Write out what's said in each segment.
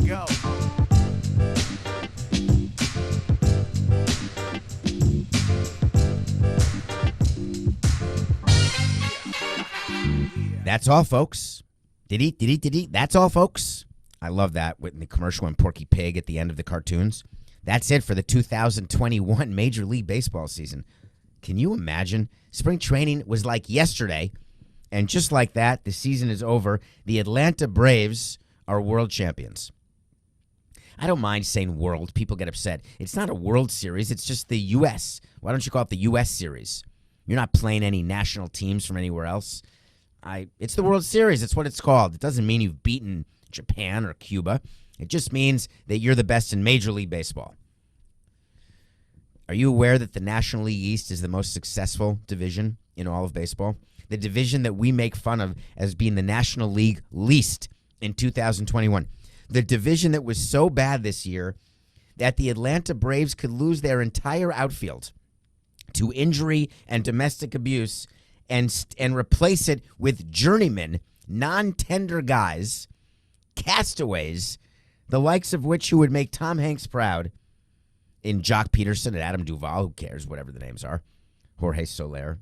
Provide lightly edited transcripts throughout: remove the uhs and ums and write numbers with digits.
go. That's all, folks. That's all, folks. I love that with the commercial and Porky Pig at the end of the cartoons. That's it for the 2021 Major League Baseball season. Can you imagine? Spring training was like yesterday, and just like that, the season is over. The Atlanta Braves are world champions. I don't mind saying world. People get upset. It's not a World Series. It's just the U.S. Why don't you call it the U.S. Series? You're not playing any national teams from anywhere else. It's the World Series. It's what it's called. It doesn't mean you've beaten Japan or Cuba. It just means that you're the best in Major League Baseball. Are you aware that the National League East is the most successful division in all of baseball? The division that we make fun of as being the National League least in 2021. The division that was so bad this year that the Atlanta Braves could lose their entire outfield to injury and domestic abuse and replace it with journeymen, non-tender guys, castaways, the likes of which who would make Tom Hanks proud in Joc Pederson and Adam Duvall, who cares, whatever the names are, Jorge Soler,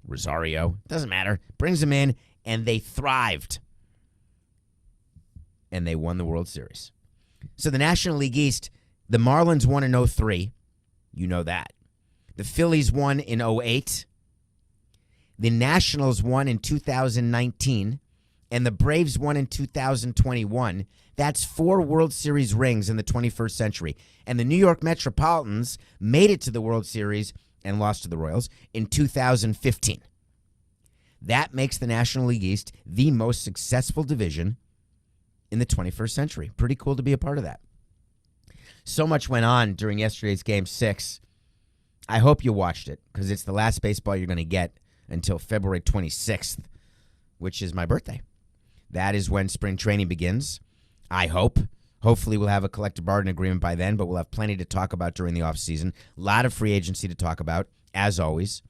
Rosario, doesn't matter, brings them in, and they thrived. And they won the World Series. So the National League East, the Marlins won in 2003. You know that. The Phillies won in 2008. The Nationals won in 2019, and the Braves won in 2021. That's 4 World Series rings in the 21st century. And the New York Metropolitans made it to the World Series and lost to the Royals in 2015. That makes the National League East the most successful division in the 21st century. Pretty cool to be a part of that. So much went on during yesterday's Game 6. I hope you watched it because it's the last baseball you're going to get until February 26th, which is my birthday. That is when spring training begins, I hope. Hopefully we'll have a collective bargaining agreement by then, but we'll have plenty to talk about during the offseason. A lot of free agency to talk about, as always.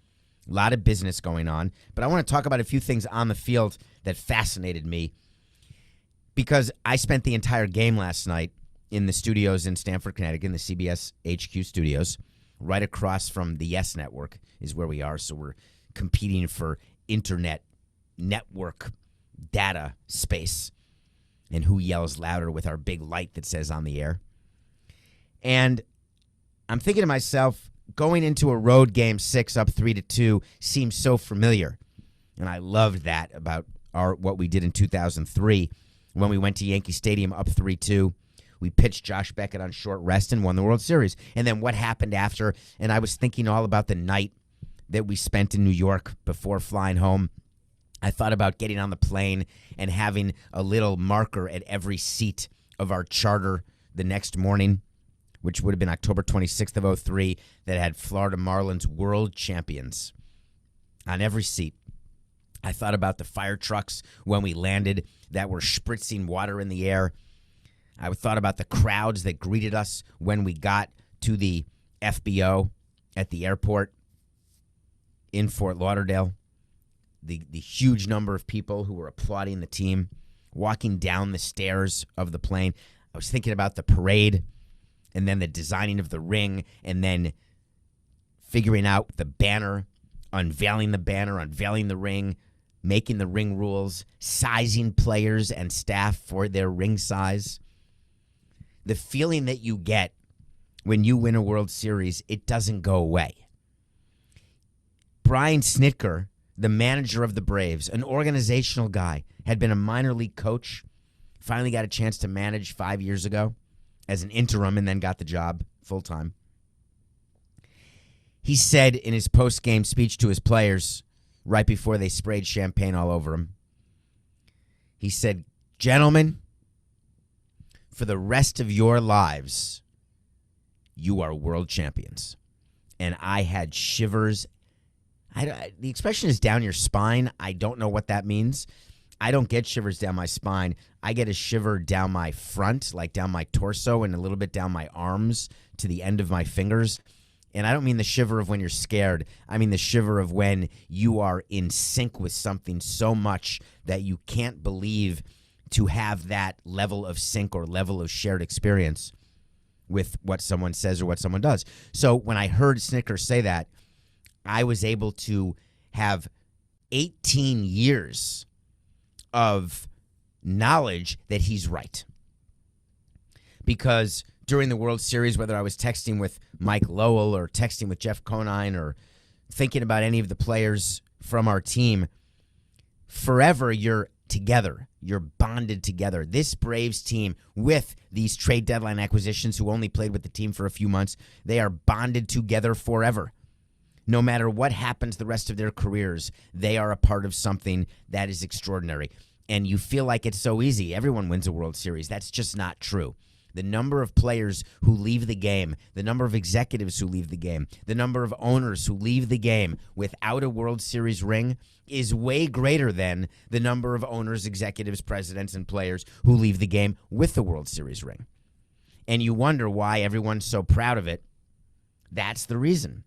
A lot of business going on. But I want to talk about a few things on the field that fascinated me because I spent the entire game last night in the studios in Stamford, Connecticut, in the CBS HQ studios, right across from the Yes Network is where we are, so we're competing for internet network data space and who yells louder with our big light that says on the air. And I'm thinking to myself, going into a road Game 6 up 3-2 seems so familiar. And I loved that about what we did in 2003 when we went to Yankee Stadium up 3-2. We pitched Josh Beckett on short rest and won the World Series. And then what happened after? And I was thinking all about the night that we spent in New York before flying home. I thought about getting on the plane and having a little marker at every seat of our charter the next morning, which would have been October 26th of 2003, that had Florida Marlins world champions on every seat. I thought about the fire trucks when we landed that were spritzing water in the air. I thought about the crowds that greeted us when we got to the FBO at the airport in Fort Lauderdale. The huge number of people who were applauding the team, walking down the stairs of the plane. I was thinking about the parade and then the designing of the ring and then figuring out the banner, unveiling the ring, making the ring rules, sizing players and staff for their ring size. The feeling that you get when you win a World Series, it doesn't go away. Brian Snitker, the manager of the Braves, an organizational guy, had been a minor league coach, finally got a chance to manage 5 years ago as an interim and then got the job full-time. He said in his post-game speech to his players right before they sprayed champagne all over him, he said, "Gentlemen, for the rest of your lives, you are world champions." And I had shivers. The expression is down your spine. I don't know what that means. I don't get shivers down my spine. I get a shiver down my front, like down my torso and a little bit down my arms to the end of my fingers. And I don't mean the shiver of when you're scared. I mean the shiver of when you are in sync with something so much that you can't believe to have that level of sync or level of shared experience with what someone says or what someone does. So when I heard Snitker say that, I was able to have 18 years of knowledge that he's right. Because during the World Series, whether I was texting with Mike Lowell or texting with Jeff Conine or thinking about any of the players from our team, forever you're together. You're bonded together. This Braves team, with these trade deadline acquisitions who only played with the team for a few months, they are bonded together forever. No matter what happens the rest of their careers, they are a part of something that is extraordinary. And you feel like it's so easy. Everyone wins a World Series. That's just not true. The number of players who leave the game, the number of executives who leave the game, the number of owners who leave the game without a World Series ring is way greater than the number of owners, executives, presidents, and players who leave the game with the World Series ring. And you wonder why everyone's so proud of it. That's the reason.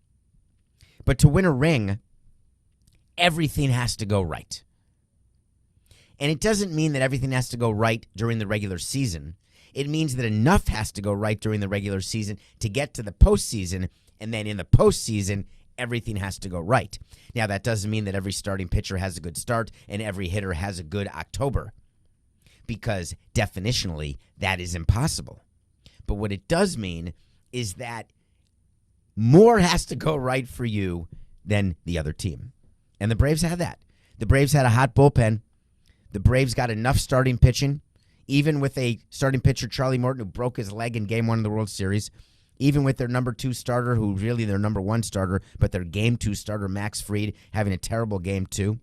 But to win a ring, everything has to go right. And it doesn't mean that everything has to go right during the regular season. It means that enough has to go right during the regular season to get to the postseason, and then in the postseason, everything has to go right. Now, that doesn't mean that every starting pitcher has a good start and every hitter has a good October, because definitionally, that is impossible. But what it does mean is that more has to go right for you than the other team. And the Braves had that. The Braves had a hot bullpen. The Braves got enough starting pitching, even with a starting pitcher, Charlie Morton, who broke his leg in Game 1 of the World Series, even with their number 2 starter, who really their number 1 starter, but their Game 2 starter, Max Fried, having a terrible Game 2.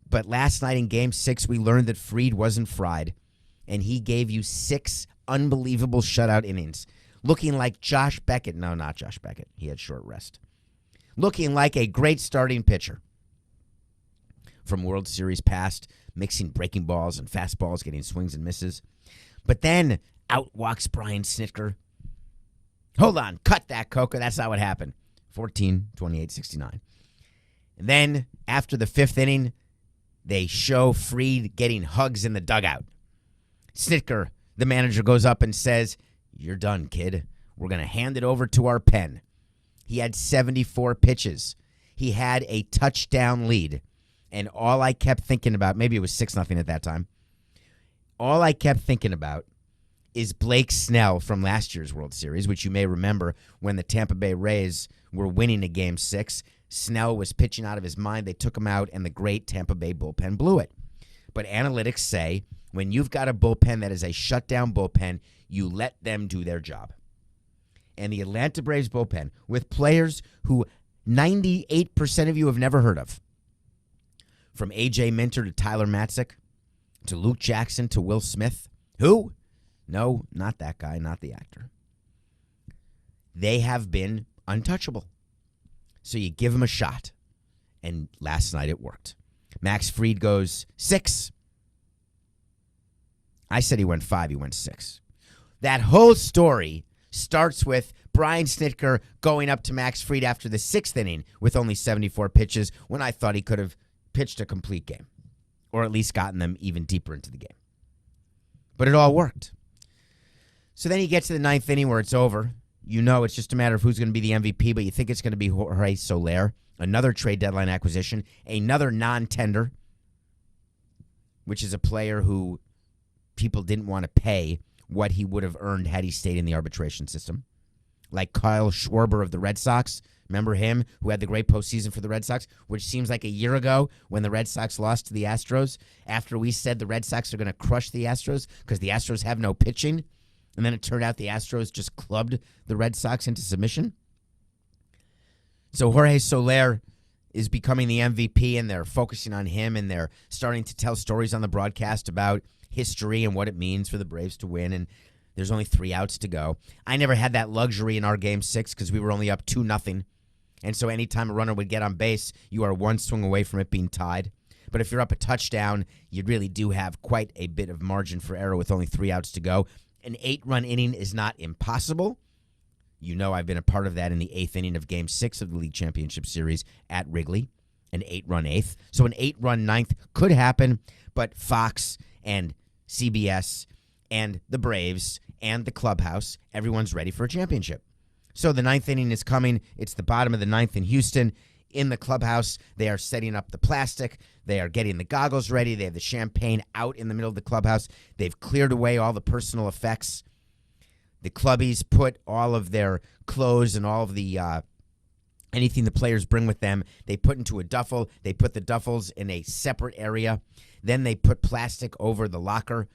But last night in Game 6, we learned that Fried wasn't fried, and he gave you 6 unbelievable shutout innings, looking like Josh Beckett. No, not Josh Beckett. He had short rest. Looking like a great starting pitcher from World Series past, mixing breaking balls and fastballs, getting swings and misses. But then out walks Brian Snitker. Hold on, cut that, Coca. That's not what happened. 14, 28, 69. And then after the 5th inning, they show Fried getting hugs in the dugout. Snitker, the manager, goes up and says, "You're done, kid. We're going to hand it over to our pen." He had 74 pitches. He had a touchdown lead. And all I kept thinking about, maybe it was 6-0 at that time, all I kept thinking about is Blake Snell from last year's World Series, which you may remember when the Tampa Bay Rays were winning a Game 6. Snell was pitching out of his mind. They took him out, and the great Tampa Bay bullpen blew it. But analytics say when you've got a bullpen that is a shutdown bullpen, you let them do their job. And the Atlanta Braves bullpen, with players who 98% of you have never heard of, from A.J. Minter to Tyler Matzik, to Luke Jackson to Will Smith. Who? No, not that guy, not the actor. They have been untouchable. So you give them a shot. And last night it worked. Max Fried goes 6. I said he went 5, he went 6. That whole story starts with Brian Snitker going up to Max Fried after the 6th inning with only 74 pitches when I thought he could have pitched a complete game, or at least gotten them even deeper into the game. But it all worked. So then you get to the 9th inning where it's over. You know it's just a matter of who's going to be the MVP, but you think it's going to be Jorge Soler, another trade deadline acquisition, another non-tender, which is a player who people didn't want to pay what he would have earned had he stayed in the arbitration system. Like Kyle Schwarber of the Red Sox. Remember him, who had the great postseason for the Red Sox, which seems like a year ago when the Red Sox lost to the Astros, after we said the Red Sox are going to crush the Astros because the Astros have no pitching, and then it turned out the Astros just clubbed the Red Sox into submission. So Jorge Soler is becoming the MVP, and they're focusing on him, and they're starting to tell stories on the broadcast about history and what it means for the Braves to win, and there's only 3 outs to go. I never had that luxury in our Game 6 because we were only up 2-0. And so anytime a runner would get on base, you are 1 swing away from it being tied. But if you're up a touchdown, you really do have quite a bit of margin for error with only 3 outs to go. An 8-run inning is not impossible. You know I've been a part of that in the 8th inning of Game 6 of the League Championship Series at Wrigley, an 8-run 8th. So an 8-run 9th could happen, but Fox and CBS and the Braves and the clubhouse. Everyone's ready for a championship. So the ninth inning is coming. It's the bottom of the ninth in Houston. In the clubhouse, they are setting up the plastic. They are getting the goggles ready. They have the champagne out in the middle of the clubhouse. They've cleared away all the personal effects. The clubbies put all of their clothes and all of the anything the players bring with them, they put into a duffel. They put the duffels in a separate area. Then they put plastic over the locker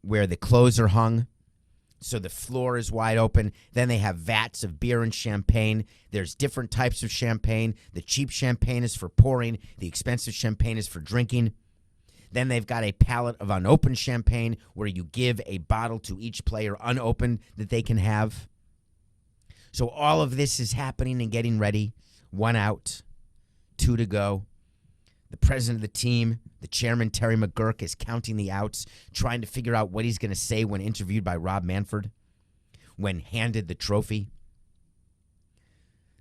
where the clothes are hung, so the floor is wide open. Then they have vats of beer and champagne. There's different types of champagne. The cheap champagne is for pouring. The expensive champagne is for drinking. Then they've got a pallet of unopened champagne where you give a bottle to each player unopened that they can have. So all of this is happening and getting ready. 1 out, 2 to go. The president of the team, the chairman, Terry McGurk, is counting the outs, trying to figure out what he's going to say when interviewed by Rob Manfred, when handed the trophy.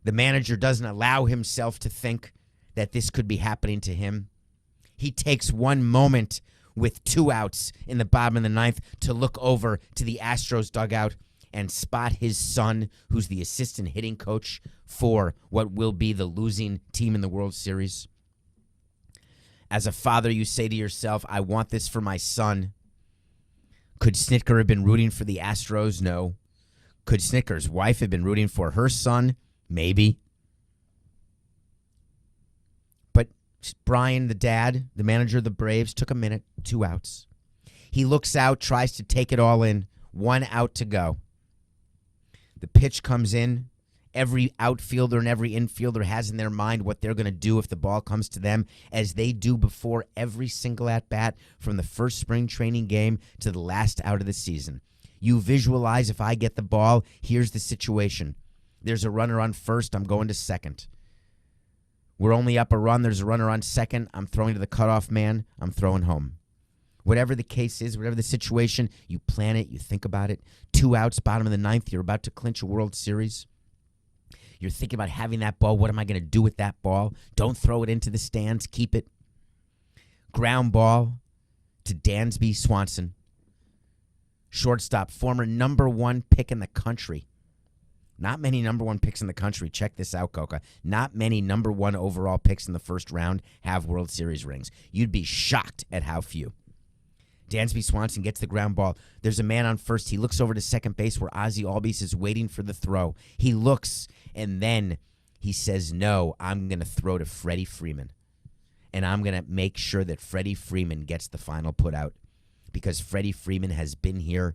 The manager doesn't allow himself to think that this could be happening to him. He takes one moment with 2 outs in the bottom of the ninth to look over to the Astros dugout and spot his son, who's the assistant hitting coach for what will be the losing team in the World Series. As a father, you say to yourself, I want this for my son. Could Snitker have been rooting for the Astros? No. Could Snitker's wife have been rooting for her son? Maybe. But Brian, the dad, the manager of the Braves, took a minute, 2 outs. He looks out, tries to take it all in. 1 out to go. The pitch comes in. Every outfielder and every infielder has in their mind what they're going to do if the ball comes to them, as they do before every single at-bat from the first spring training game to the last out of the season. You visualize, if I get the ball, here's the situation. There's a runner on first, I'm going to second. We're only up a run, there's a runner on second, I'm throwing to the cutoff man, I'm throwing home. Whatever the case is, whatever the situation, you plan it, you think about it. 2 outs, bottom of the ninth, you're about to clinch a World Series. You're thinking about having that ball. What am I going to do with that ball? Don't throw it into the stands. Keep it. Ground ball to Dansby Swanson. Shortstop, former number 1 pick in the country. Not many number 1 picks in the country. Check this out, Coca. Not many number 1 overall picks in the first round have World Series rings. You'd be shocked at how few. Dansby Swanson gets the ground ball. There's a man on first. He looks over to second base where Ozzie Albies is waiting for the throw. He looks, and then he says, no, I'm going to throw to Freddie Freeman. And I'm going to make sure that Freddie Freeman gets the final put out, because Freddie Freeman has been here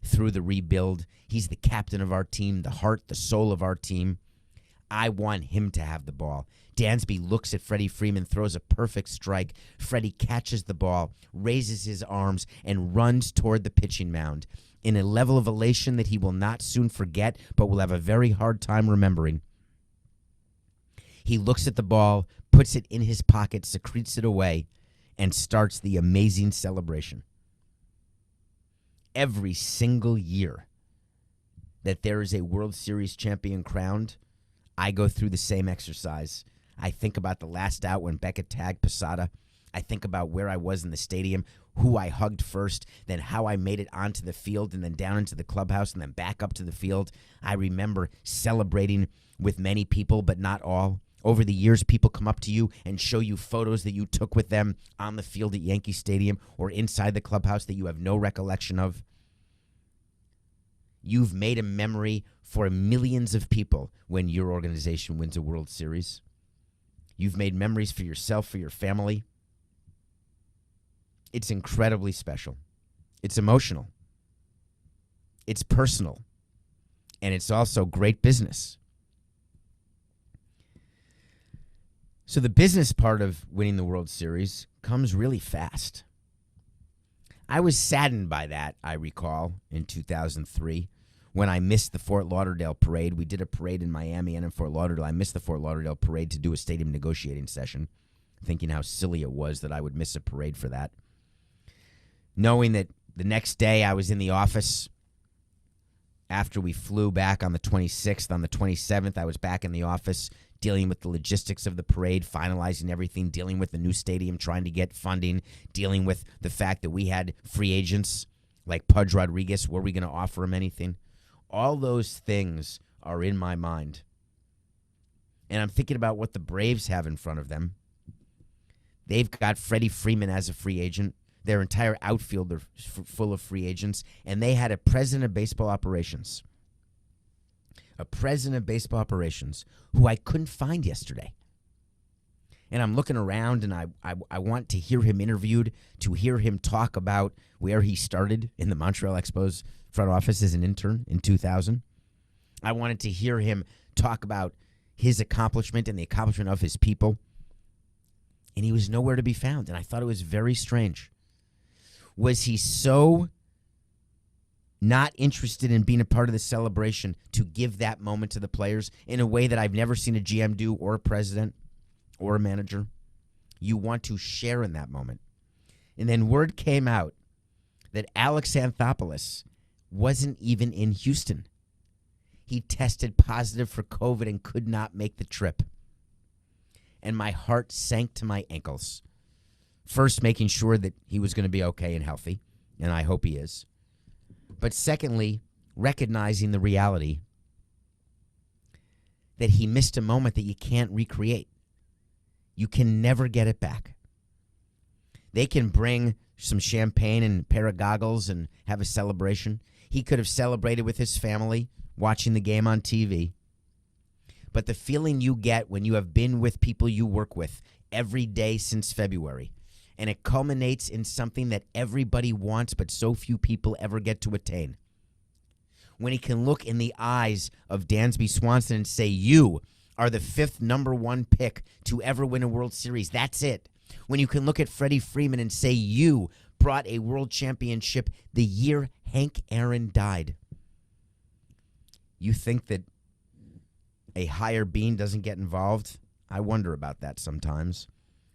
through the rebuild. He's the captain of our team, the heart, the soul of our team. I want him to have the ball. Dansby looks at Freddie Freeman, throws a perfect strike. Freddie catches the ball, raises his arms, and runs toward the pitching mound in a level of elation that he will not soon forget, but will have a very hard time remembering. He looks at the ball, puts it in his pocket, secretes it away, and starts the amazing celebration. Every single year that there is a World Series champion crowned, I go through the same exercise. I think about the last out when Beckett tagged Posada. I think about where I was in the stadium, who I hugged first, then how I made it onto the field and then down into the clubhouse and then back up to the field. I remember celebrating with many people, but not all. Over the years, people come up to you and show you photos that you took with them on the field at Yankee Stadium or inside the clubhouse that you have no recollection of. You've made a memory for millions of people when your organization wins a World Series. You've made memories for yourself, for your family. It's incredibly special. It's emotional. It's personal. And it's also great business. So the business part of winning the World Series comes really fast. I was saddened by that, I recall, in 2003. When I missed the Fort Lauderdale parade. We did a parade in Miami and in Fort Lauderdale. I missed the Fort Lauderdale parade to do a stadium negotiating session, thinking how silly it was that I would miss a parade for that. Knowing that the next day I was in the office after we flew back on the 26th. On the 27th, I was back in the office dealing with the logistics of the parade, finalizing everything, dealing with the new stadium, trying to get funding, dealing with the fact that we had free agents like Pudge Rodriguez. Were we going to offer him anything? All those things are in my mind. And I'm thinking about what the Braves have in front of them. They've got Freddie Freeman as a free agent. Their entire outfield are full of free agents. And they had a president of baseball operations. A president of baseball operations who I couldn't find yesterday. And I'm looking around, and I want to hear him interviewed, to hear him talk about where he started in the Montreal Expos front office as an intern in 2000. I wanted to hear him talk about his accomplishment and the accomplishment of his people. And he was nowhere to be found, and I thought it was very strange. Was he so not interested in being a part of the celebration to give that moment to the players in a way that I've never seen a GM do, or a president or a manager? You want to share in that moment. And then word came out that Alex Anthopoulos wasn't even in Houston. He tested positive for COVID and could not make the trip. And my heart sank to my ankles. First, making sure that he was going to be okay and healthy, and I hope he is. But secondly, recognizing the reality that he missed a moment that you can't recreate. You can never get it back. They can bring some champagne and a pair of goggles and have a celebration. He could have celebrated with his family, watching the game on TV. But the feeling you get when you have been with people you work with every day since February, and it culminates in something that everybody wants but so few people ever get to attain. When he can look in the eyes of Dansby Swanson and say, you are the 5th number 1 pick to ever win a World Series. That's it. When you can look at Freddie Freeman and say, you brought a world championship the year Hank Aaron died. You think that a higher being doesn't get involved? I wonder about that sometimes.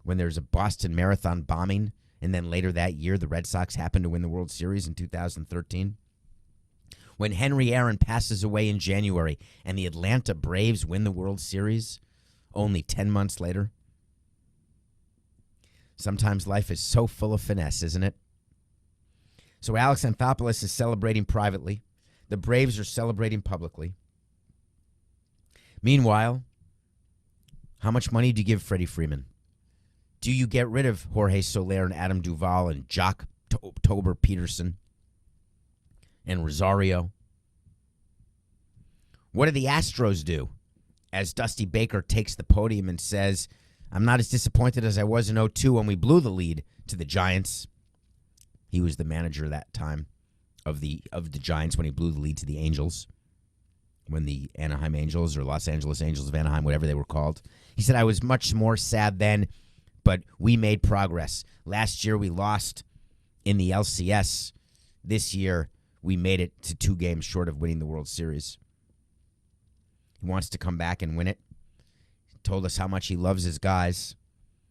When there's a Boston Marathon bombing, and then later that year the Red Sox happen to win the World Series in 2013. When Henry Aaron passes away in January and the Atlanta Braves win the World Series only 10 months later. Sometimes life is so full of finesse, isn't it? So Alex Anthopoulos is celebrating privately. The Braves are celebrating publicly. Meanwhile, how much money do you give Freddie Freeman? Do you get rid of Jorge Soler and Adam Duvall and Joc Pederson and Rosario? What do the Astros do as Dusty Baker takes the podium and says, I'm not as disappointed as I was in 2002 when we blew the lead to the Giants? He was the manager that time of the Giants when he blew the lead to the Angels, when the Anaheim Angels or Los Angeles Angels of Anaheim, whatever they were called. He said, I was much more sad then, but we made progress. Last year we lost in the LCS. This year we made it to 2 games short of winning the World Series. He wants to come back and win it. He told us how much he loves his guys.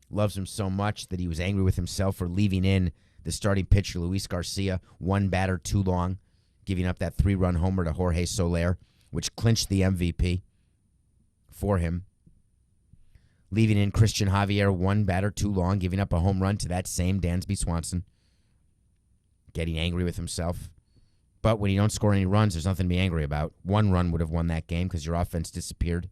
Loves them so much that he was angry with himself for leaving in the starting pitcher, Luis Garcia, 1 batter too long, giving up that 3-run homer to Jorge Soler, which clinched the MVP for him. Leaving in Christian Javier, 1 batter too long, giving up a home run to that same Dansby Swanson. Getting angry with himself. But when you don't score any runs, there's nothing to be angry about. 1 run would have won that game because your offense disappeared.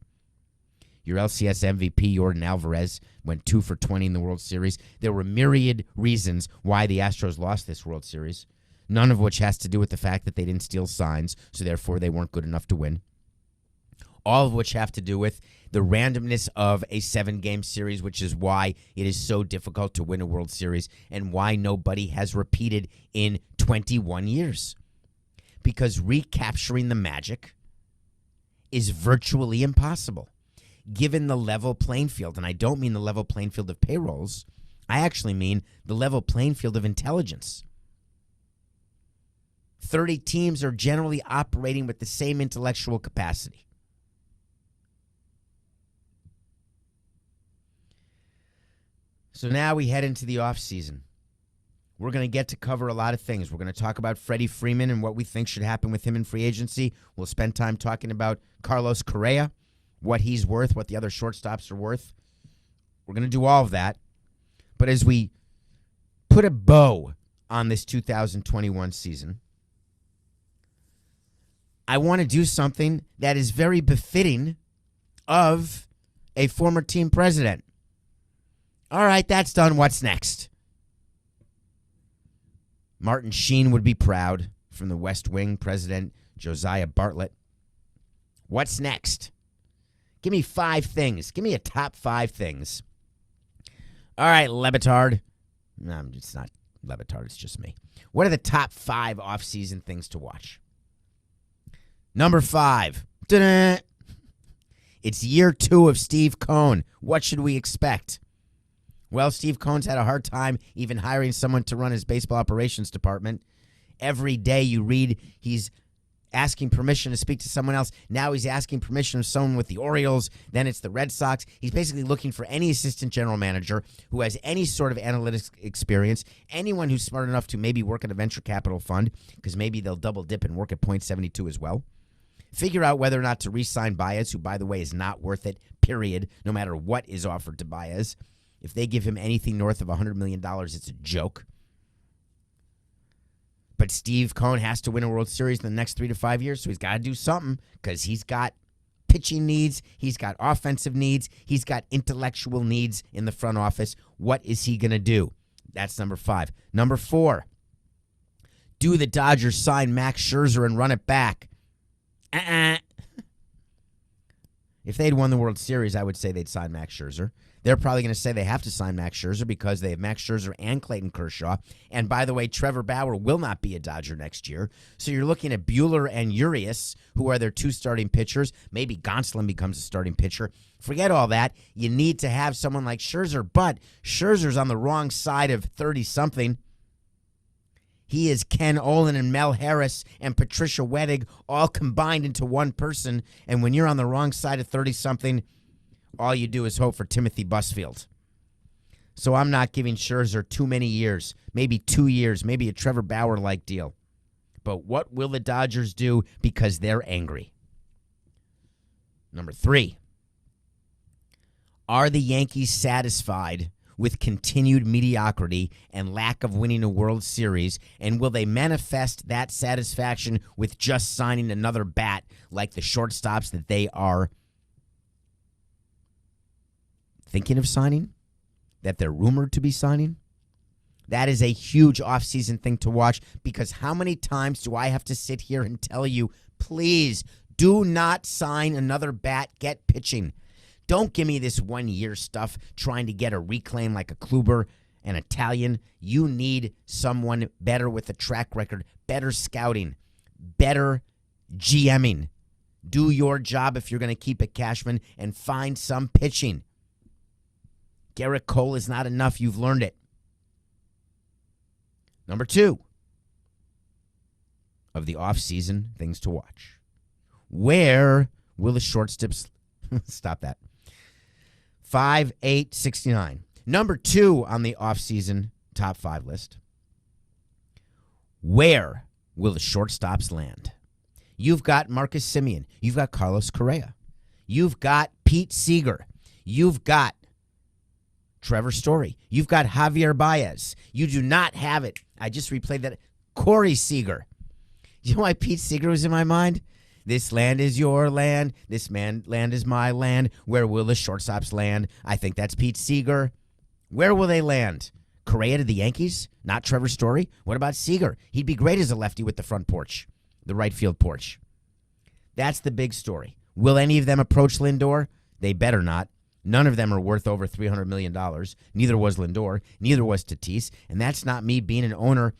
Your LCS MVP, Yordan Alvarez, went 2 for 20 in the World Series. There were myriad reasons why the Astros lost this World Series, none of which has to do with the fact that they didn't steal signs, so therefore they weren't good enough to win. All of which have to do with the randomness of a 7-game series, which is why it is so difficult to win a World Series and why nobody has repeated in 21 years. Because recapturing the magic is virtually impossible, given the level playing field. And I don't mean the level playing field of payrolls. I actually mean the level playing field of intelligence. 30 teams are generally operating with the same intellectual capacity. So now we head into the offseason. We're going to get to cover a lot of things. We're going to talk about Freddie Freeman and what we think should happen with him in free agency. We'll spend time talking about Carlos Correa what he's worth, what the other shortstops are worth. We're going to do all of that. But as we put a bow on this 2021 season, I want to do something that is very befitting of a former team president. All right, that's done. What's next? Martin Sheen would be proud, from the West Wing, President Josiah Bartlett. What's next? Give me 5 things. Give me a top 5 things. All right, Lebitard. No, it's not Lebitard. It's just me. What are the top 5 off-season things to watch? Number 5. Ta-da! It's year 2 of Steve Cohen. What should we expect? Well, Steve Cohen's had a hard time even hiring someone to run his baseball operations department. Every day you read he's asking permission to speak to someone else. Now he's asking permission of someone with the Orioles. Then it's the Red Sox. He's basically looking for any assistant general manager who has any sort of analytics experience, anyone who's smart enough to maybe work at a venture capital fund, because maybe they'll double dip and work at .72 as well. Figure out whether or not to re-sign Baez, who, by the way, is not worth it, period, no matter what is offered to Baez. If they give him anything north of $100 million, it's a joke. But Steve Cohen has to win a World Series in the next 3 to 5 years, so he's got to do something, because he's got pitching needs, he's got offensive needs, he's got intellectual needs in the front office. What is he going to do? That's number 5. Number 4, do the Dodgers sign Max Scherzer and run it back? If they'd won the World Series, I would say they'd sign Max Scherzer. They're probably going to say they have to sign Max Scherzer because they have Max Scherzer and Clayton Kershaw. And by the way, Trevor Bauer will not be a Dodger next year. So you're looking at Buehler and Urias, who are their 2 starting pitchers. Maybe Gonsolin becomes a starting pitcher. Forget all that. You need to have someone like Scherzer, but Scherzer's on the wrong side of 30-something. He is Ken Olin and Mel Harris and Patricia Wettig all combined into one person. And when you're on the wrong side of 30-something, all you do is hope for Timothy Busfield. So I'm not giving Scherzer too many years, maybe 2 years, maybe a Trevor Bauer-like deal. But what will the Dodgers do because they're angry? Number 3, are the Yankees satisfied with continued mediocrity and lack of winning a World Series, and will they manifest that satisfaction with just signing another bat like the shortstops that they are thinking of signing, that they're rumored to be signing? That is a huge offseason thing to watch, because how many times do I have to sit here and tell you, please do not sign another bat, get pitching. Don't give me this 1-year stuff trying to get a reclaim like a Kluber, an Italian. You need someone better with a track record, better scouting, better GMing. Do your job if you're going to keep it, Cashman, and find some pitching. Garrett Cole is not enough. You've learned it. Number 2 of the offseason things to watch. Where will the shortstops... Stop that. 5, 8, 69. Number 2 on the offseason top 5 list. Where will the shortstops land? You've got Marcus Semien. You've got Carlos Correa. You've got Pete Seeger. You've got Trevor Story. You've got Javier Baez. You do not have it. I just replayed that. Corey Seager. You know why Pete Seeger was in my mind? This land is your land. This land is my land. Where will the shortstops land? I think that's Pete Seeger. Where will they land? Correa to the Yankees? Not Trevor Story? What about Seager? He'd be great as a lefty with the front porch, the right field porch. That's the big story. Will any of them approach Lindor? They better not. None of them are worth over $300 million. Neither was Lindor. Neither was Tatis. And that's not me being an owner,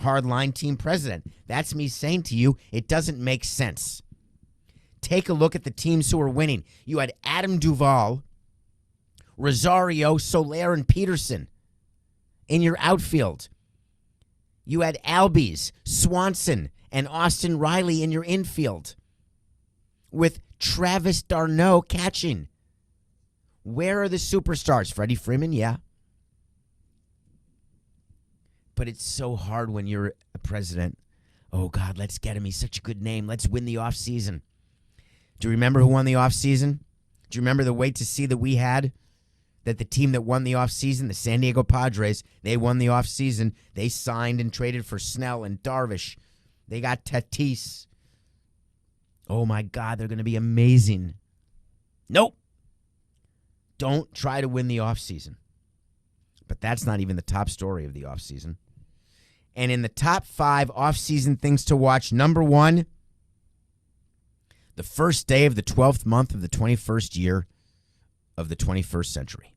hardline team president. That's me saying to you, it doesn't make sense. Take a look at the teams who are winning. You had Adam Duvall, Rosario, Soler, and Pederson in your outfield. You had Albies, Swanson, and Austin Riley in your infield, with Travis d'Arnaud catching. Where are the superstars? Freddie Freeman, yeah. But it's so hard when you're a president. Oh, God, let's get him. He's such a good name. Let's win the offseason. Do you remember who won the offseason? Do you remember the wait to see that we had? That the team that won the offseason, the San Diego Padres, they won the offseason. They signed and traded for Snell and Darvish. They got Tatis. Oh, my God, they're going to be amazing. Nope. Don't try to win the offseason. But that's not even the top story of the offseason. And in the top 5 offseason things to watch, number 1, the first day of the 12th month of the 21st year of the 21st century.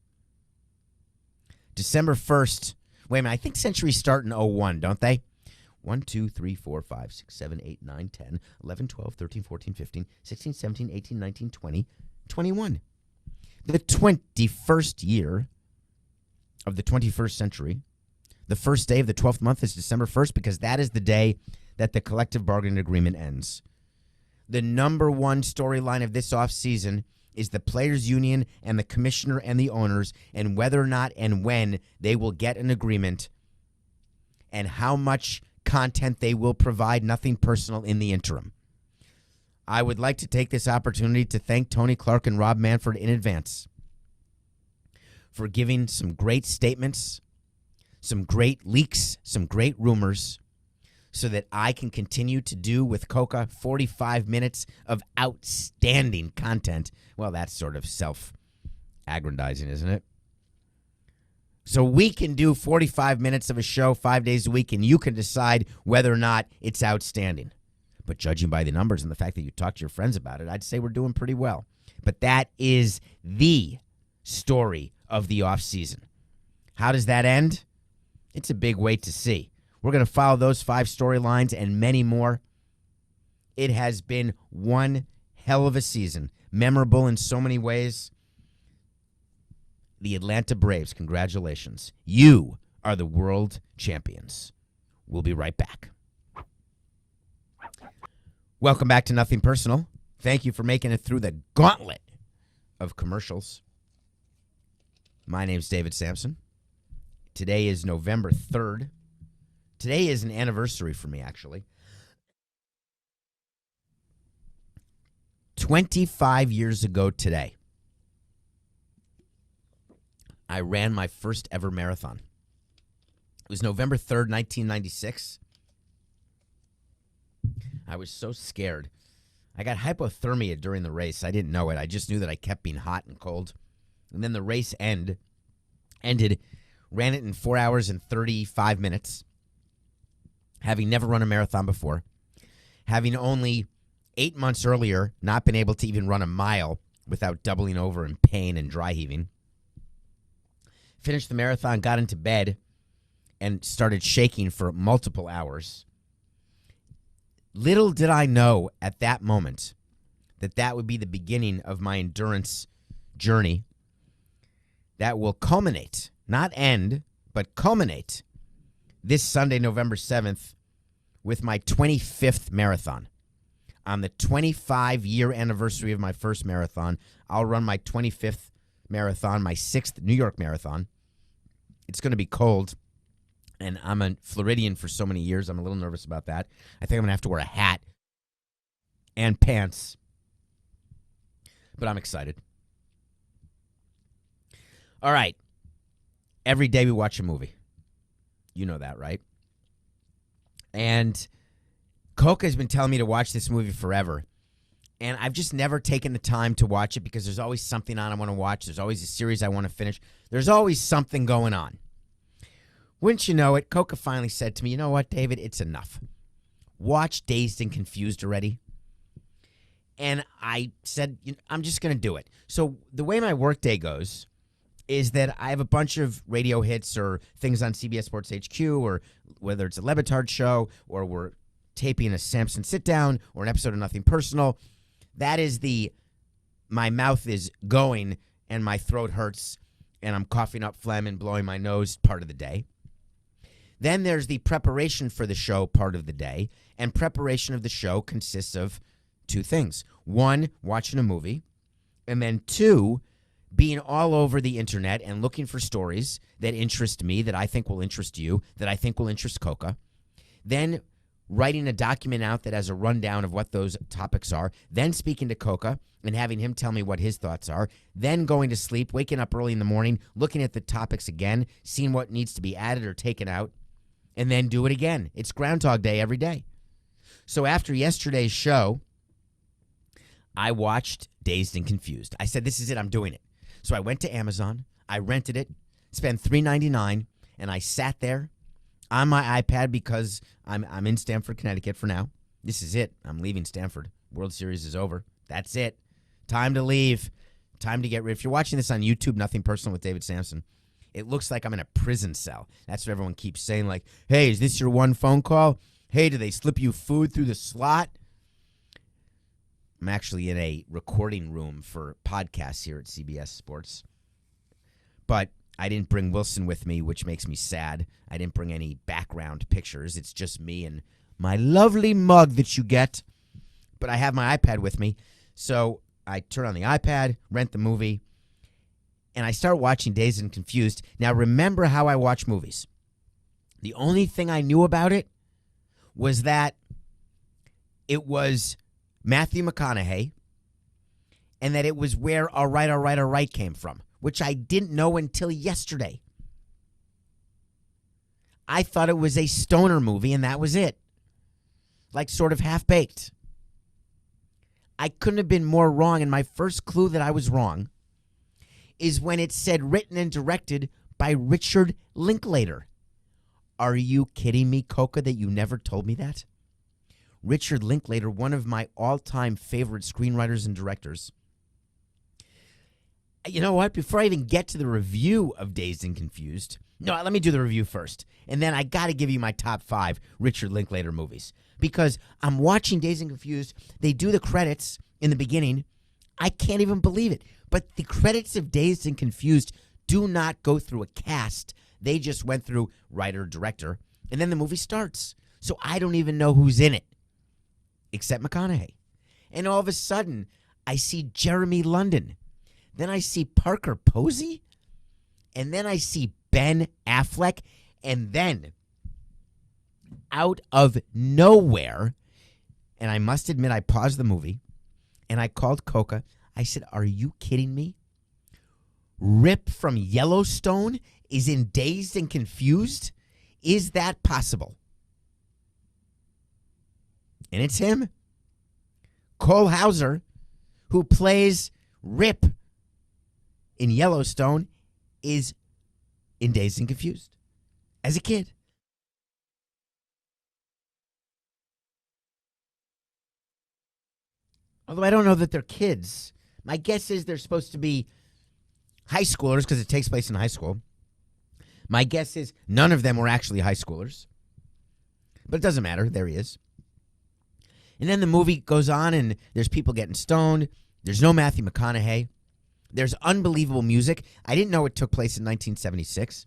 December 1st. Wait a minute, I think centuries start in 01, don't they? 1, 2, 3, 4, 5, 6, 7, 8, 9, 10, 11, 12, 13, 14, 15, 16, 17, 18, 19, 20, 21. The 21st year of the 21st century. The first day of the 12th month is December 1st because that is the day that the collective bargaining agreement ends. The number 1 storyline of this offseason is the players' union and the commissioner and the owners and whether or not and when they will get an agreement and how much content they will provide, nothing personal, in the interim. I would like to take this opportunity to thank Tony Clark and Rob Manfred in advance for giving some great statements, some great leaks, some great rumors, so that I can continue to do with Coca 45 minutes of outstanding content. Well, that's sort of self-aggrandizing, isn't it? So we can do 45 minutes of a show 5 days a week, and you can decide whether or not it's outstanding. But judging by the numbers and the fact that you talk to your friends about it, I'd say we're doing pretty well. But that is the story of the offseason. How does that end? It's a big wait to see. We're going to follow those 5 storylines and many more. It has been one hell of a season, memorable in so many ways. The Atlanta Braves, congratulations. You are the world champions. We'll be right back. Welcome back to Nothing Personal. Thank you for making it through the gauntlet of commercials. My name's David Samson. Today is November 3rd. Today is an anniversary for me, actually. 25 years ago today, I ran my first ever marathon. It was November 3rd, 1996. I was so scared. I got hypothermia during the race. I didn't know it. I just knew that I kept being hot and cold. And then the race ended. Ran it in 4 hours and 35 minutes. Having never run a marathon before. Having only 8 months earlier not been able to even run a mile without doubling over in pain and dry heaving. Finished the marathon, got into bed, and started shaking for multiple hours. Little did I know at that moment that that would be the beginning of my endurance journey that will culminate, not end, but culminate this Sunday, November 7th, with my 25th marathon. On the 25-year anniversary of my first marathon, I'll run my 25th marathon, my 6th New York marathon. It's going to be cold, and I'm a Floridian for so many years. I'm a little nervous about that. I think I'm going to have to wear a hat and pants, but I'm excited. All right. Every day we watch a movie. You know that, right? And Coca has been telling me to watch this movie forever. And I've just never taken the time to watch it because there's always something on I want to watch. There's always a series I want to finish. There's always something going on. Wouldn't you know it, Coca finally said to me, you know what, David, it's enough. Watch Dazed and Confused already. And I said, I'm just going to do it. So the way my workday goes is that I have a bunch of radio hits or things on CBS Sports HQ, or whether it's a Le Batard show or we're taping a Samson sit-down or an episode of Nothing Personal. That is my mouth is going and my throat hurts and I'm coughing up phlegm and blowing my nose part of the day. Then there's the preparation for the show part of the day, and preparation of the show consists of 2 things. 1, watching a movie, and then 2, being all over the internet and looking for stories that interest me, that I think will interest you, that I think will interest Coca. Then writing a document out that has a rundown of what those topics are, then speaking to Coca and having him tell me what his thoughts are, then going to sleep, waking up early in the morning, looking at the topics again, seeing what needs to be added or taken out, and then do it again. It's Groundhog Day every day. So after yesterday's show, I watched Dazed and Confused. I said, this is it. I'm doing it. So I went to Amazon. I rented it, spent $3.99, and I sat there on my iPad because I'm in Stamford, Connecticut for now. This is it. I'm leaving Stamford. World Series is over. That's it. Time to leave. Time to get rid. If you're watching this on YouTube, Nothing Personal with David Samson, it looks like I'm in a prison cell. That's what everyone keeps saying, like, hey, is this your one phone call? Hey, do they slip you food through the slot? I'm actually in a recording room for podcasts here at CBS Sports. But I didn't bring Wilson with me, which makes me sad. I didn't bring any background pictures. It's just me and my lovely mug that you get. But I have my iPad with me. So I turn on the iPad, rent the movie, and I start watching Dazed and Confused. Now, remember how I watch movies. The only thing I knew about it was that it was Matthew McConaughey and that it was where All Right came from, which I didn't know until yesterday. I thought it was a stoner movie, and that was it. Like sort of half-baked. I couldn't have been more wrong, and my first clue that I was wrong is when it said written and directed by Richard Linklater. Are you kidding me, Coca, that you never told me that? Richard Linklater, one of my all-time favorite screenwriters and directors. You know what? Before I even get to the review of Dazed and Confused, no, let me do the review first. And then I got to give you my top 5 Richard Linklater movies. Because I'm watching Dazed and Confused. They do the credits in the beginning. I can't even believe it. But the credits of Dazed and Confused do not go through a cast. They just went through writer, director, and then the movie starts. So I don't even know who's in it, except McConaughey. And all of a sudden, I see Jeremy London. Then I see Parker Posey. And then I see Ben Affleck. And then, out of nowhere, and I must admit, I paused the movie, and I called Coca. I said, are you kidding me? Rip from Yellowstone is in Dazed and Confused? Is that possible? And it's him. Cole Hauser, who plays Rip in Yellowstone, is in Dazed and Confused as a kid. Although I don't know that they're kids. My guess is they're supposed to be high schoolers because it takes place in high school. My guess is none of them were actually high schoolers. But it doesn't matter. There he is. And then the movie goes on, and there's people getting stoned. There's no Matthew McConaughey. There's unbelievable music. I didn't know it took place in 1976.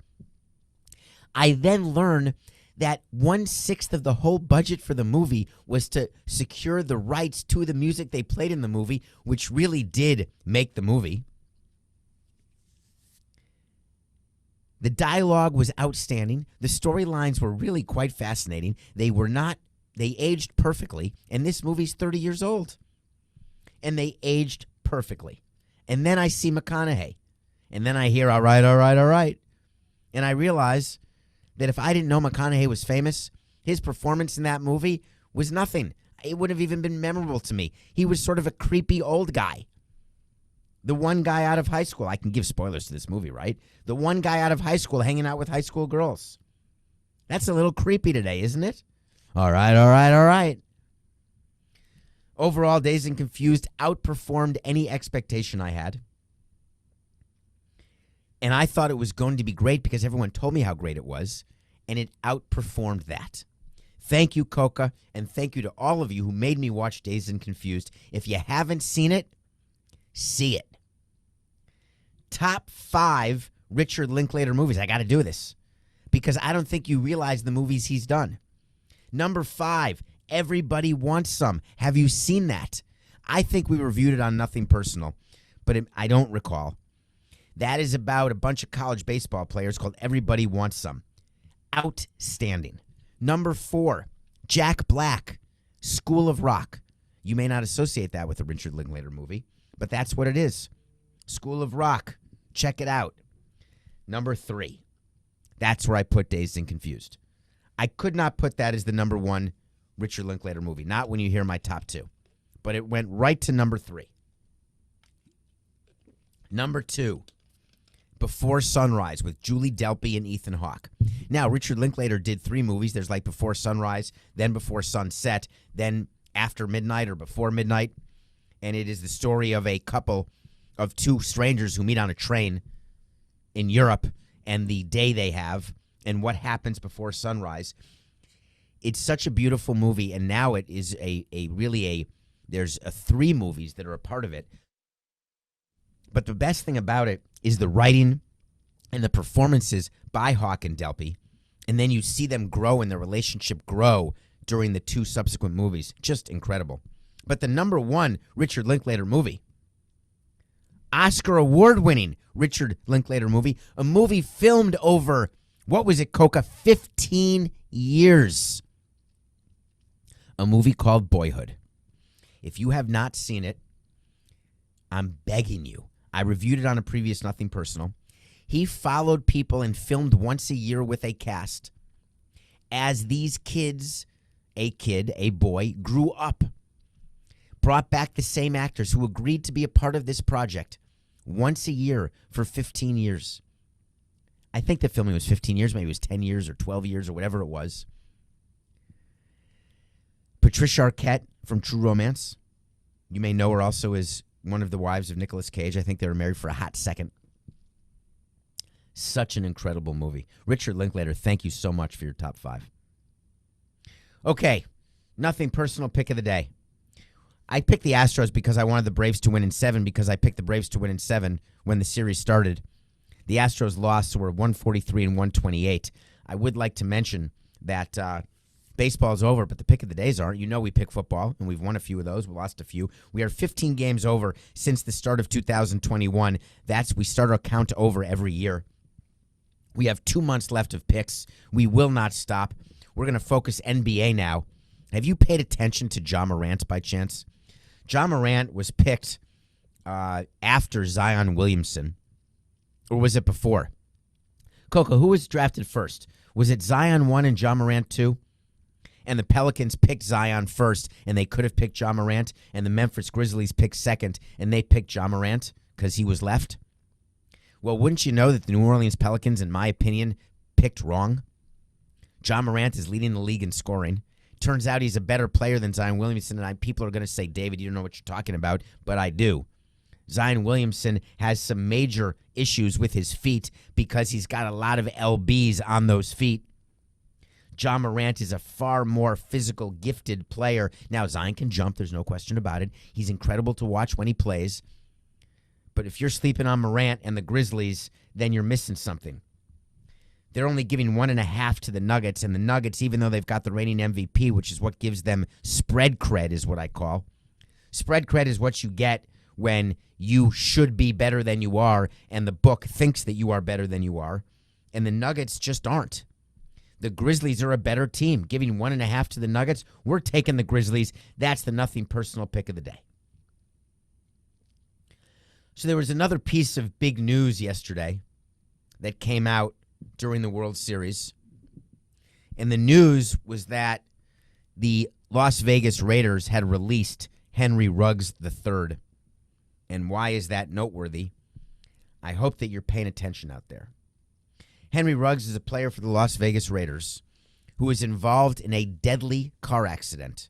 I then learn that 1/6 of the whole budget for the movie was to secure the rights to the music they played in the movie, which really did make the movie. The dialogue was outstanding. The storylines were really quite fascinating. They aged perfectly. And this movie's 30 years old. And they aged perfectly. And then I see McConaughey. And then I hear, all right. And I realize that if I didn't know McConaughey was famous, his performance in that movie was nothing. It wouldn't have even been memorable to me. He was sort of a creepy old guy. The one guy out of high school. I can give spoilers to this movie, right? The one guy out of high school hanging out with high school girls. That's a little creepy today, isn't it? All right. Overall, Dazed and Confused outperformed any expectation I had. And I thought it was going to be great because everyone told me how great it was. And it outperformed that. Thank you, Coca. And thank you to all of you who made me watch Dazed and Confused. If you haven't seen it, see it. Top 5 Richard Linklater movies. I got to do this because I don't think you realize the movies he's done. Number 5, Everybody Wants Some. Have you seen that? I think we reviewed it on Nothing Personal, but I don't recall. That is about a bunch of college baseball players called Everybody Wants Some. Outstanding. Number 4, Jack Black, School of Rock. You may not associate that with a Richard Linklater movie, but that's what it is. School of Rock. Check it out. Number 3. That's where I put Dazed and Confused. I could not put that as the number 1 Richard Linklater movie, not when you hear my top 2. But it went right to number 3. Number 2, Before Sunrise with Julie Delpy and Ethan Hawke. Now, Richard Linklater did 3 movies. There's like Before Sunrise, then Before Sunset, then After Midnight or Before Midnight. And it is the story of a couple of 2 strangers who meet on a train in Europe and the day they have and what happens before sunrise. It's such a beautiful movie, and now it is there's 3 movies that are a part of it. But the best thing about it is the writing and the performances by Hawke and Delpy, and then you see them grow and their relationship grow during the 2 subsequent movies. Just incredible. But the number 1 Richard Linklater movie, Oscar award-winning Richard Linklater movie, a movie filmed over, what was it, Coca? 15 years. A movie called Boyhood. If you have not seen it, I'm begging you. I reviewed it on a previous Nothing Personal. He followed people and filmed once a year with a cast as these kids, a boy, grew up. Brought back the same actors who agreed to be a part of this project once a year for 15 years. I think the filming was 15 years, maybe it was 10 years or 12 years or whatever it was. Patricia Arquette from True Romance. You may know her also as one of the wives of Nicolas Cage. I think they were married for a hot second. Such an incredible movie. Richard Linklater, thank you so much for your top 5. Okay, Nothing Personal pick of the day. I picked the Astros because I wanted the Braves to win in 7 because I picked the Braves to win in 7 when the series started. The Astros lost, so we're 143 and 128. I would like to mention that baseball's over, but the pick of the days aren't. You know we pick football, and we've won a few of those. We lost a few. We are 15 games over since the start of 2021. We start our count over every year. We have 2 months left of picks. We will not stop. We're going to focus NBA now. Have you paid attention to Ja Morant by chance? Ja Morant was picked after Zion Williamson. Or was it before? Coco, who was drafted first? Was it Zion 1 and Ja Morant 2? And the Pelicans picked Zion first, and they could have picked Ja Morant, and the Memphis Grizzlies picked second, and they picked Ja Morant because he was left? Well, wouldn't you know that the New Orleans Pelicans, in my opinion, picked wrong? Ja Morant is leading the league in scoring. Turns out he's a better player than Zion Williamson, and people are going to say, David, you don't know what you're talking about, but I do. Zion Williamson has some major issues with his feet because he's got a lot of LBs on those feet. Ja Morant is a far more physical, gifted player. Now, Zion can jump. There's no question about it. He's incredible to watch when he plays. But if you're sleeping on Morant and the Grizzlies, then you're missing something. They're only giving 1.5 to the Nuggets, and the Nuggets, even though they've got the reigning MVP, which is what gives them spread cred, is what I call. Spread cred is what you get when you should be better than you are, and the book thinks that you are better than you are, and the Nuggets just aren't. The Grizzlies are a better team. Giving 1.5 to the Nuggets, we're taking the Grizzlies. That's the Nothing Personal pick of the day. So there was another piece of big news yesterday that came out during the World Series. And the news was that the Las Vegas Raiders had released Henry Ruggs III. And why is that noteworthy? I hope that you're paying attention out there. Henry Ruggs is a player for the Las Vegas Raiders who was involved in a deadly car accident.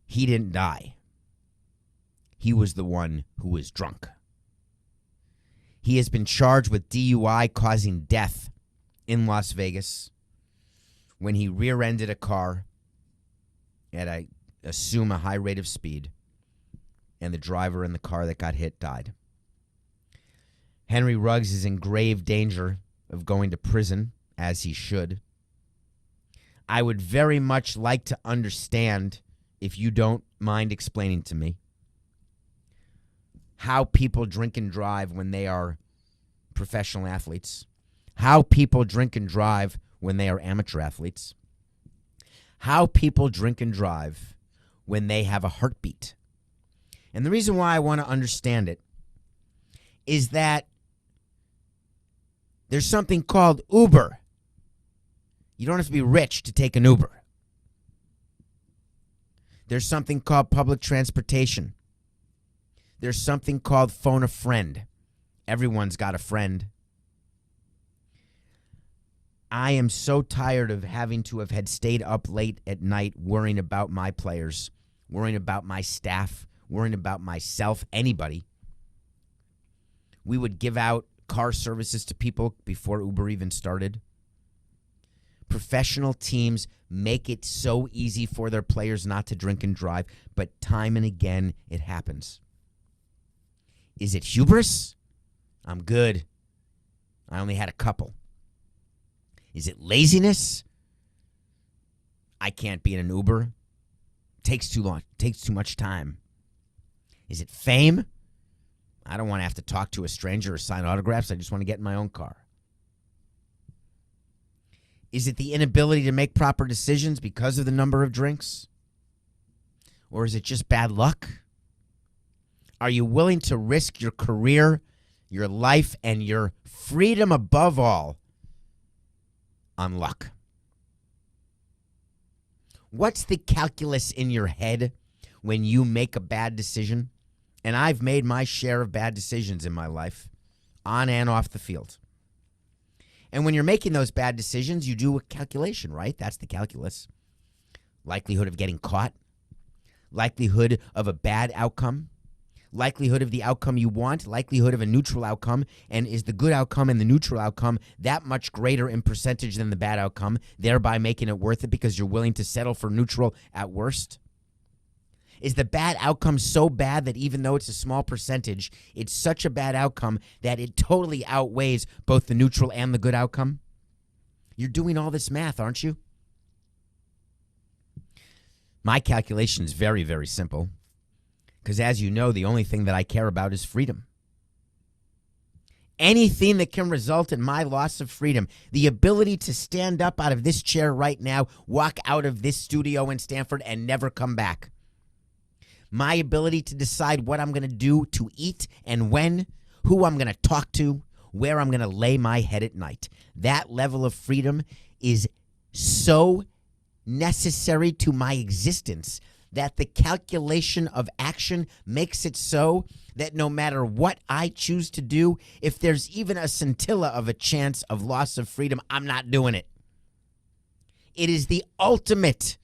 He didn't die. He was the one who was drunk. He has been charged with DUI causing death in Las Vegas when he rear-ended a car at, I assume, a high rate of speed, and the driver in the car that got hit died. Henry Ruggs is in grave danger of going to prison, as he should. I would very much like to understand, if you don't mind explaining to me, how people drink and drive when they are professional athletes, how people drink and drive when they are amateur athletes. how people drink and drive when they have a heartbeat. And the reason why I want to understand it is that there's something called Uber. You don't have to be rich to take an Uber. There's something called public transportation. There's something called phone a friend. Everyone's got a friend. I am so tired of having to have had stayed up late at night worrying about my players, worrying about my staff, worrying about myself, anybody. We would give out car services to people before Uber even started. Professional teams make it so easy for their players not to drink and drive, but time and again it happens. Is it hubris? I'm good. I only had a couple. Is it laziness? I can't be in an Uber. Takes too long. Takes too much time. Is it fame? I don't want to have to talk to a stranger or sign autographs. I just want to get in my own car. Is it the inability to make proper decisions because of the number of drinks? Or is it just bad luck? Are you willing to risk your career, your life, and your freedom above all on luck? What's the calculus in your head when you make a bad decision? And I've made my share of bad decisions in my life, on and off the field. And when you're making those bad decisions, you do a calculation, right? That's the calculus. Likelihood of getting caught, likelihood of a bad outcome, likelihood of the outcome you want, likelihood of a neutral outcome, and is the good outcome and the neutral outcome that much greater in percentage than the bad outcome, thereby making it worth it because you're willing to settle for neutral at worst? Is the bad outcome so bad that even though it's a small percentage, it's such a bad outcome that it totally outweighs both the neutral and the good outcome? You're doing all this math, aren't you? My calculation is very, very simple. Because as you know, the only thing that I care about is freedom. Anything that can result in my loss of freedom, the ability to stand up out of this chair right now, walk out of this studio in Stanford and never come back. My ability to decide what I'm going to do to eat and when, who I'm going to talk to, where I'm going to lay my head at night. That level of freedom is so necessary to my existence that the calculation of action makes it so that no matter what I choose to do, if there's even a scintilla of a chance of loss of freedom, I'm not doing it. It is the ultimate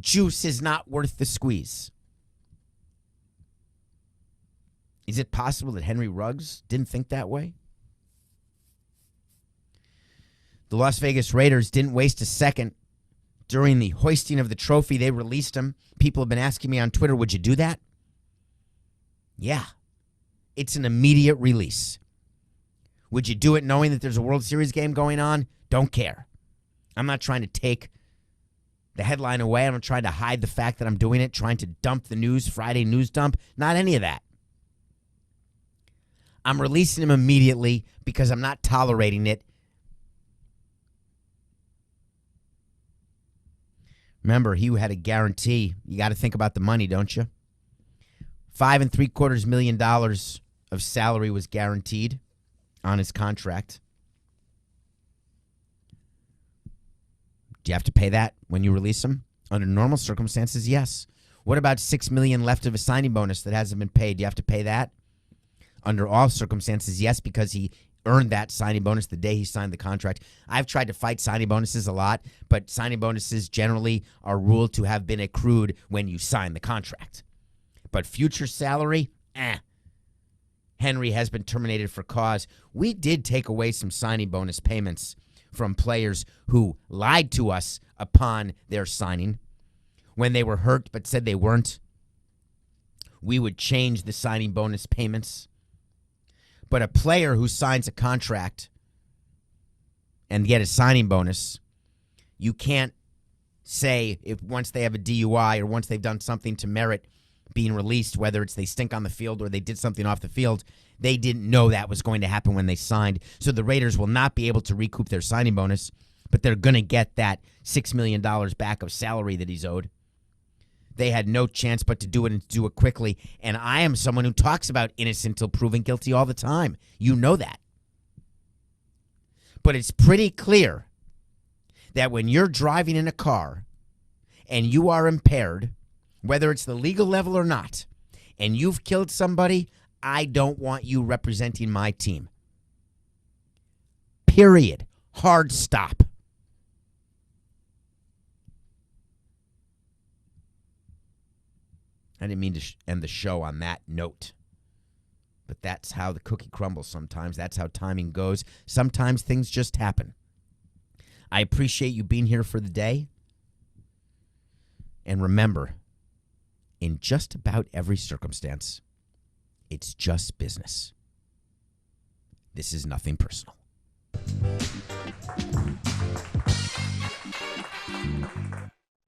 juice is not worth the squeeze. Is it possible that Henry Ruggs didn't think that way? The Las Vegas Raiders didn't waste a second during the hoisting of the trophy. They released him. People have been asking me on Twitter, would you do that? Yeah. It's an immediate release. Would you do it knowing that there's a World Series game going on? Don't care. I'm not trying to take the headline away. I'm not trying to hide the fact that I'm doing it, trying to dump the news, Friday news dump. Not any of that. I'm releasing him immediately because I'm not tolerating it. Remember, he had a guarantee. You got to think about the money, don't you? $5.75 million of salary was guaranteed on his contract. Do you have to pay that when you release him? Under normal circumstances, yes. What about $6 million left of a signing bonus that hasn't been paid? Do you have to pay that? Under all circumstances, yes, because he earned that signing bonus the day he signed the contract. I've tried to fight signing bonuses a lot, but signing bonuses generally are ruled to have been accrued when you sign the contract. But future salary, Henry has been terminated for cause. We did take away some signing bonus payments from players who lied to us upon their signing when they were hurt but said they weren't. We would change the signing bonus payments. But a player who signs a contract and get a signing bonus, you can't say if once they have a DUI or once they've done something to merit being released, whether it's they stink on the field or they did something off the field, they didn't know that was going to happen when they signed. So the Raiders will not be able to recoup their signing bonus but they're going to get that $6 million back of salary that he's owed. They had no chance but to do it and to do it quickly. And I am someone who talks about innocent until proven guilty all the time. You know that. But it's pretty clear that when you're driving in a car and you are impaired, whether it's the legal level or not, and you've killed somebody, I don't want you representing my team. Period. Hard stop. I didn't mean to end the show on that note. But that's how the cookie crumbles sometimes. That's how timing goes. Sometimes things just happen. I appreciate you being here for the day. And remember, in just about every circumstance, it's just business. This is nothing personal.